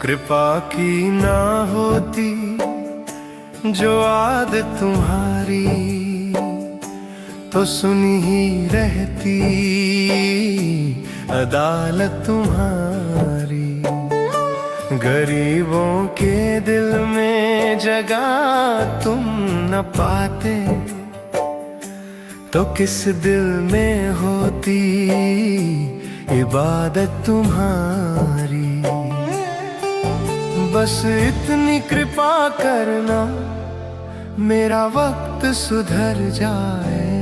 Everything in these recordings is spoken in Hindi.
कृपा की ना होती जो आदत तुम्हारी, तो सुनी ही रहती अदालत तुम्हारी। गरीबों के दिल में जगह तुम न पाते, तो किस दिल में होती इबादत तुम्हारी। बस इतनी कृपा करना मेरा वक्त सुधर जाए,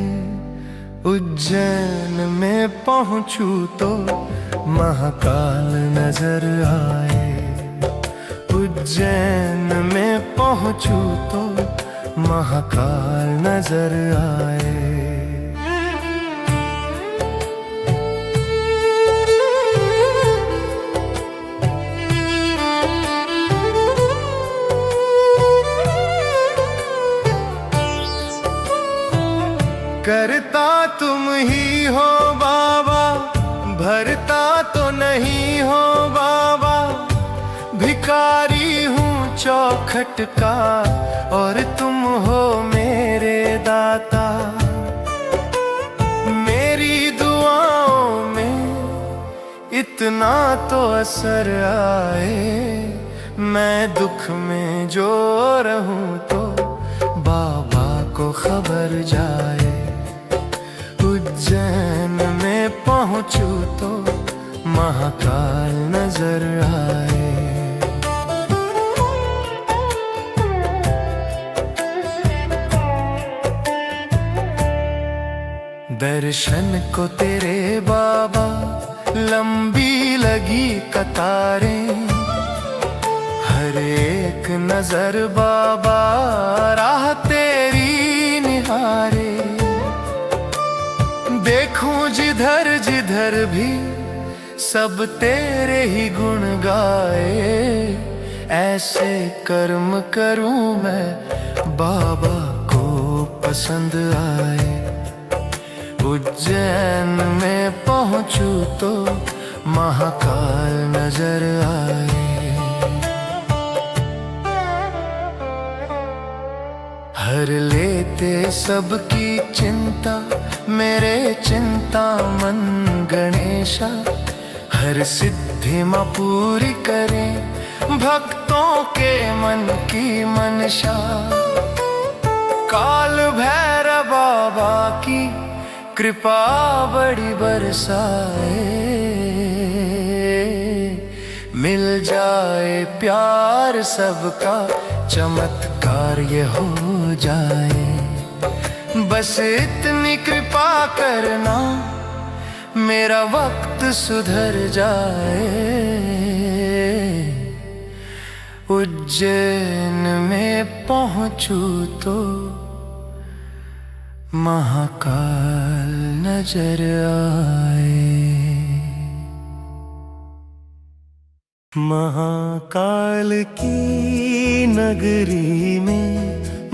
उज्जैन में पहुंचूं तो महाकाल नजर आए। उज्जैन में पहुंचूं तो महाकाल नजर आए। करता तुम ही हो बाबा, भरता तो नहीं हो बाबा। भिखारी हूँ चौखट का और तुम हो मेरे दाता। मेरी दुआओं में इतना तो असर आए, मैं दुख में जो रहूं तो बाबा को खबर जाए। उज्जैन में पहुंचूं तो महाकाल नजर आए। दर्शन को तेरे बाबा लंबी लगी कतारें, हर एक नजर बाबा राह तेरी निहारे। देखूं जिधर जिधर भी सब तेरे ही गुण गाए। ऐसे कर्म करूं मैं बाबा को पसंद आए। उज्जैन में पहुंचूं तो महाकाल नजर आए। हर लेते सबकी चिंता मेरे चिंतामन गणेशा। हर सिद्धि मां पूरी करें भक्तों के मन की मनशा। काल भैरव बाबा की कृपा बड़ी बरसाए, मिल जाए प्यार सबका चमत्कार ये हो जाए। बस इतनी कृपा करना मेरा वक्त सुधर जाए। उज्जैन में पहुंचूं तो महाकाल नजर आए। महाकाल की नगरी में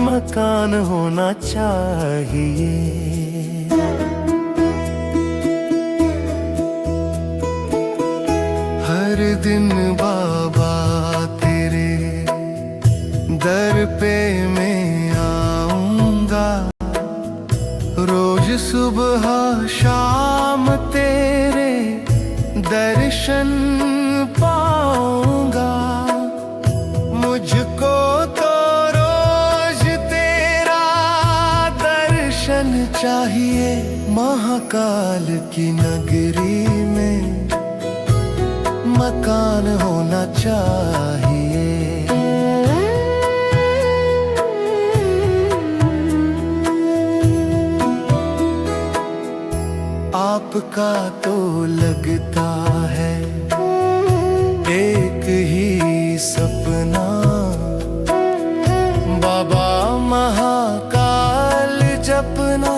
मकान होना चाहिए। हर दिन बाबा तेरे दर पे मैं आऊंगा। रोज सुबह शाम तेरे दर्शन पाऊंगा। मुझको तो रोज तेरा दर्शन चाहिए। महाकाल की नगरी में मकान होना चाहिए। आपका तो लगता है एक ही सपना। बाबा महाकाल जपना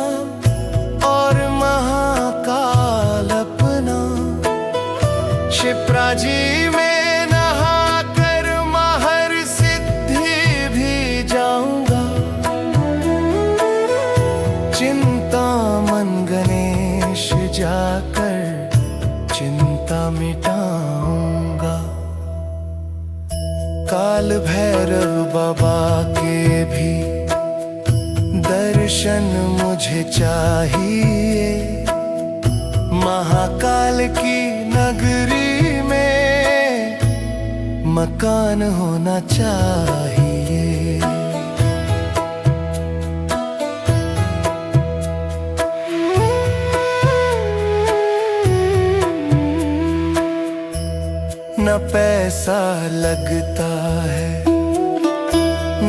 और महाकाल अपना। शिप्रा जी में नहा कर महर जाकर चिंता मिटाऊंगा। काल भैरव बाबा के भी दर्शन मुझे चाहिए। महाकाल की नगरी में मकान होना चाहिए। न पैसा लगता है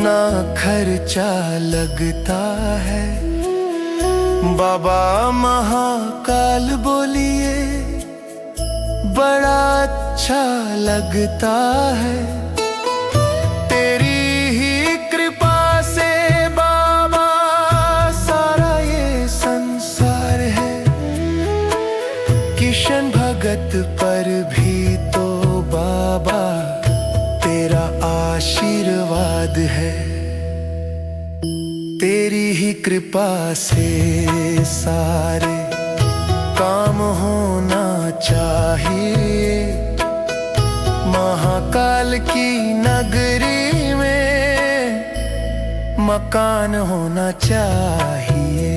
ना खर्चा लगता है। बाबा महाकाल बोलिए बड़ा अच्छा लगता है। तेरी ही कृपा से बाबा सारा ये संसार है। किशन भगत पर भी तो बाबा तेरा आशीर्वाद है। तेरी ही कृपा से सारे काम होना चाहिए। महाकाल की नगरी में मकान होना चाहिए।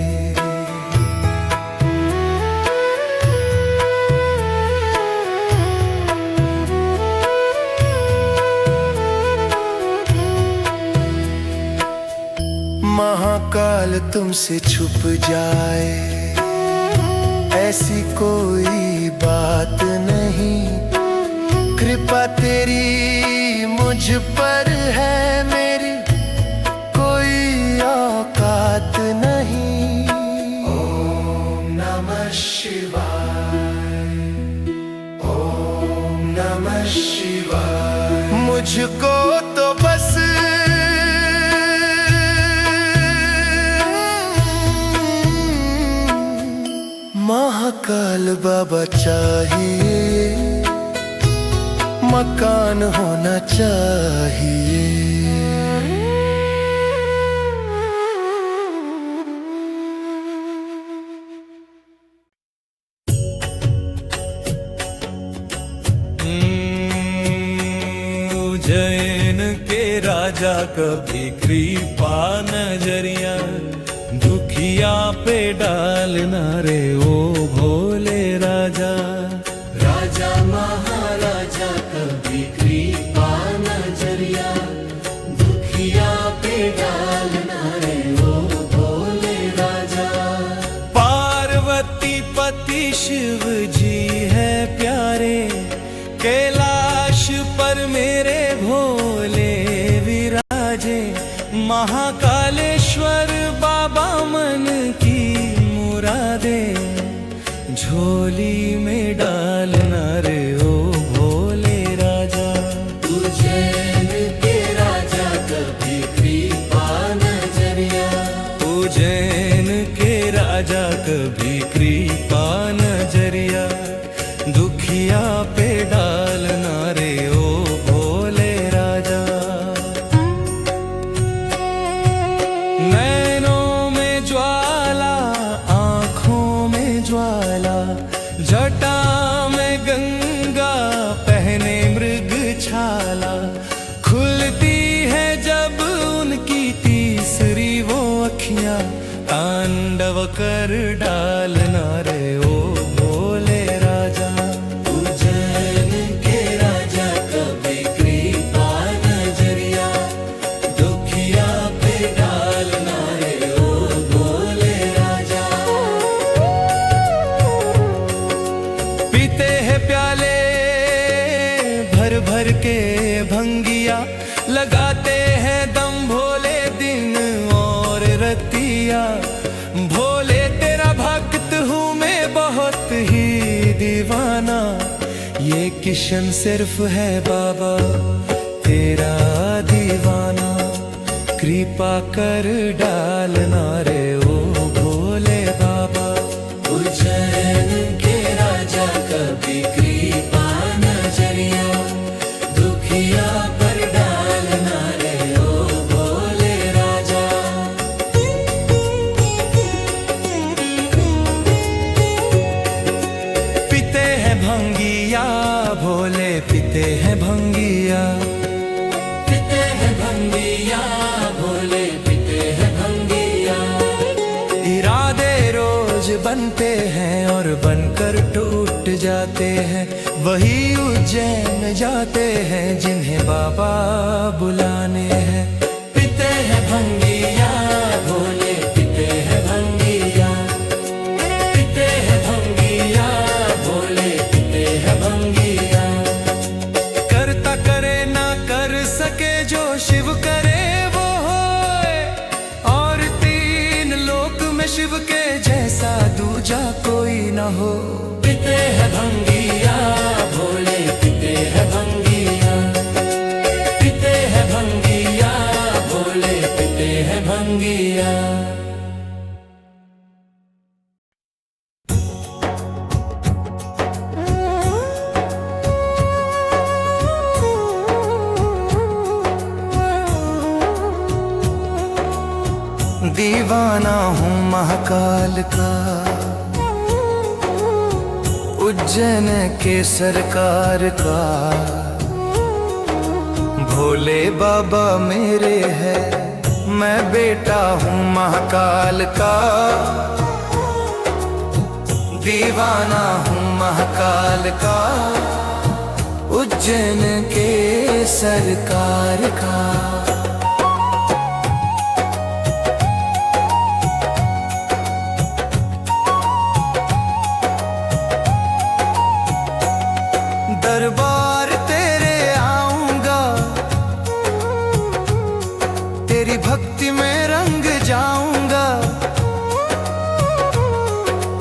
महाकाल तुमसे छुप जाए ऐसी कोई बात नहीं। कृपा तेरी मुझ पर है, मेरी कोई औकात नहीं। ओम नमः शिवाय, ओम नमः शिवाय। मुझको तो बस महाकाल बाबा चाहिए। मकान होना चाहिए। उज्जैन के राजा कभी कृपा नजरिया दुखिया पे डालना रे ओ भोले राजा। राजा महाराजा कभी कृपा नजरिया दुखिया पे डालना रे ओ भोले राजा। पार्वती पति शिव जी है प्यारे, कैलाश पर मेरे भोले विराजे। महाकालेश्वर बाबा मन की मुरादे झोली में डालना रे ओ भोले राजा। उज्जैन के राजा कभी कृपा नजरिया, उज्जैन के राजा कभी कृपा नजरिया दुखिया पे डालना रे ओ भोले राजा। नैनों में ज्वाला आँखों में ज्वाला, जटा में गंगा पहने मृग छाला। खुलती है जब उनकी तीसरी वो अखियाँ, तांडव कर डालना रे ओ भोले राजा। उज्जैन के राजा कभी कृपा नजरिया दुखिया पे डालना रे ओ भोले राजा। पीते हैं प्याले भर भर के भंगिया, लगाते हैं दम भोले दिन और रतिया। भोले तेरा भक्त हूँ मैं बहुत ही दीवाना, ये किशन सिर्फ है बाबा तेरा दीवाना। कृपा कर डालना रे ओ भोले बाबा। उज्जैन के राजा कभी कृपा नजरिया दुखिया पर डालना रे ओ भोले राजा। भोले पीते हैं भंगिया। पीते हैं भंगिया, भोले पीते हैं भंगिया। इरादे रोज बनते हैं और बनकर टूट जाते हैं, वही उज्जैन जाते हैं जिन्हें बाबा बुलाने हैं। पीते हैं भंगिया, भोले पीते हैं भंगिया। पीते हैं भंगिया, भोले पीते हैं भंगिया। करता करे ना कर सके जो शिव करे वो होए, और तीन लोक में शिव के जैसा दूजा कोई न हो। पीते हैं भंगिया, भोले पीते हैं भंगिया। पीते हैं भंगिया, भोले पीते हैं भंगिया। दीवाना हूँ महाकाल का, उज्जैन के सरकार का। भोले बाबा मेरे है, मैं बेटा हूँ महाकाल का। दीवाना हूँ महाकाल का, उज्जैन के सरकार का। दरबार तेरे आऊंगा, तेरी भक्ति में रंग जाऊंगा।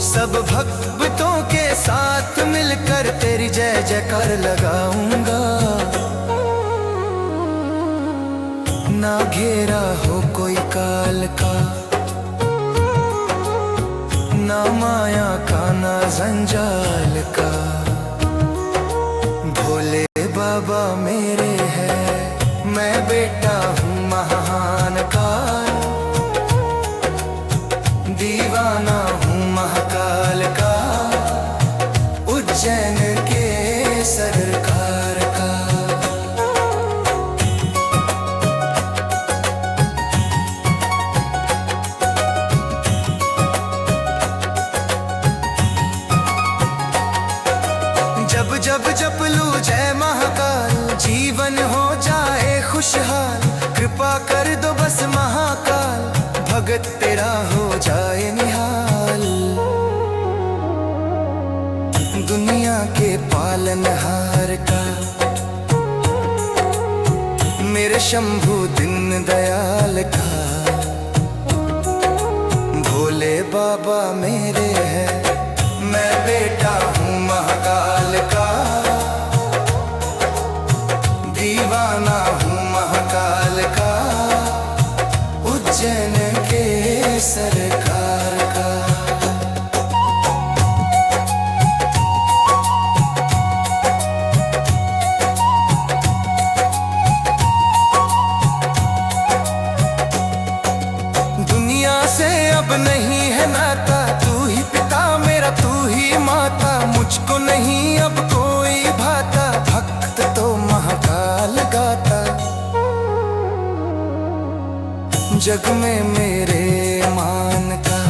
सब भक्तों के साथ मिलकर तेरी जय जयकार लगाऊंगा। ना घेरा हो कोई काल का, ना माया का ना जंजाल का। भोले बाबा मेरे है, मैं बेटा हूँ महान का। दीवाना हूँ महाकाल का, उज्जैन के सरकार का। जब जब जप लूं जय महाकाल, जीवन हो जाए खुशहाल। कृपा कर दो बस महाकाल, भगत तेरा हो जाए निहाल। दुनिया के पालनहार का, मेरे शंभु दीन दयाल का। भोले बाबा मेरे है, मैं बेटा हूँ महाकाल का। दीवाना हूँ महाकाल का, उज्जैन के सरकार का। दुनिया से अब नहीं है नाता, तू ही पिता मेरा तू ही माता। मुझको नहीं अब कोई भाता, भक्त तो महाकाल गाता। जग में मेरे मान का,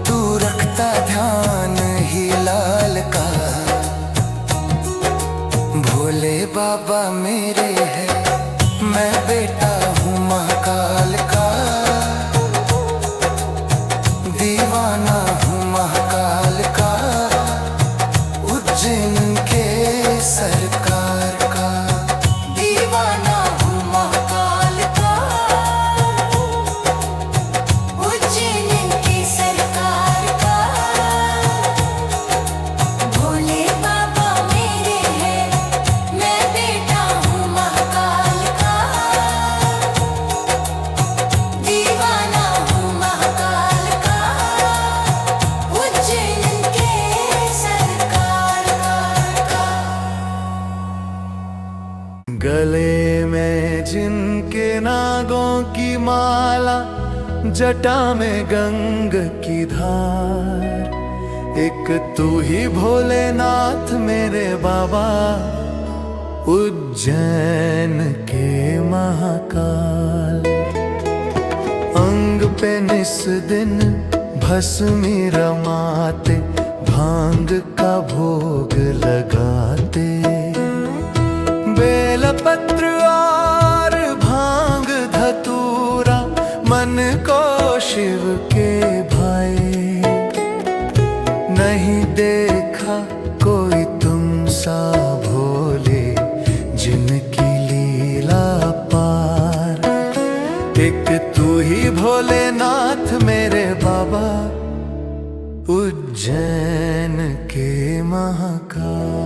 तू रखता ध्यान ही लाल का। भोले बाबा मेरे है, मैं बेटा हूँ महाकाल का। दीवाना हूँ महाकाल का, उज्जैन के सरकार का। दीवाना हूँ महाकाल का, उज्जैन की सरकार का। भोले बाबा मेरे हैं, मैं बेटा हूँ महाकाल का। दीवाना हूँ महाकाल का, उज्जैन के सरकार का। गले में जिनके नागों की माला, जटा में गंग की धार। एक तू ही भोलेनाथ मेरे बाबा, उज्जैन के महाकाल। अंग पे निस दिन भस्मी रमाते, भांग का भोग लगाते। बेलपत्र और भांग धतूरा मन को शिव के भाए। नहीं देखा कोई तुम सा भोले, जिनकी लीला पार। एक तू ही भोलेनाथ मेरे बाबा, उज्जैन के महाकाल।